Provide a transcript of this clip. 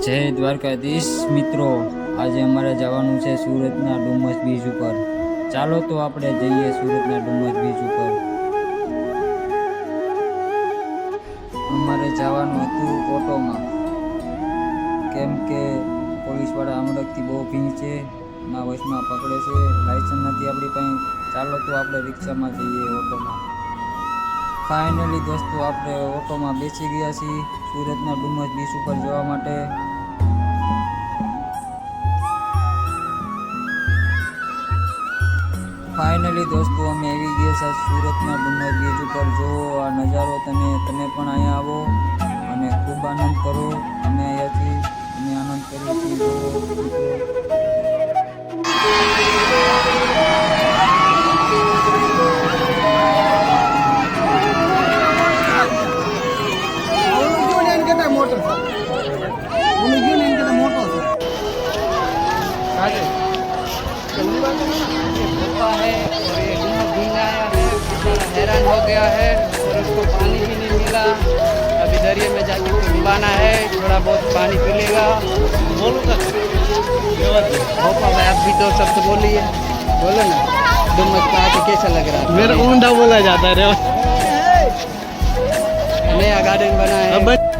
જય દ્વારકાધીશ મિત્રો, આજે અમારે જવાનું છે સુરતના ડુમસ બીચ ઉપર। ચાલો તો આપણે જઈએ સુરતના ડુમસ બીચ ઉપર। અમારે જવાનું હતું ઓટોમાં, કેમ કે પોલીસવાળા હમણાંથી બહુ ભીડ છે, ના વચમાં પકડે છે, લાયસન્સ નથી આપણી પાસે। ચાલો તો આપણે રિક્ષામાં જઈએ ઓટોમાં। ફાઇનલી દોસ્તો આપણે ઓટોમાં બેસી ગયા છીએ સુરતના ડુમસ બીચ ઉપર જવા માટે। ફાઇનલી દોસ્તો અમે આવી ગયા છે સુરતના ડુમસ બીચ ઉપર। જો આ નજારો તમે પણ અહીંયા આવો અને ખૂબ આનંદ કરો। અમે અહીંયાથી આનંદ કરીએ છીએ। જો होता है और ये डूमस घूमने आया है, बेचारा हैरान हो गया है और उसको पानी भी नहीं मिला। अभी दरिया में जाके उसको डुबाना है, थोड़ा बहुत पानी पी लेगा। बोलूँगा होपा भाई, आप भी दो शब्द बोलिए, बोलो ना। डूमस का आके कैसा लग रहा है? मेरा ऊंधा बोला जाता है रे। नया गार्डन बना है।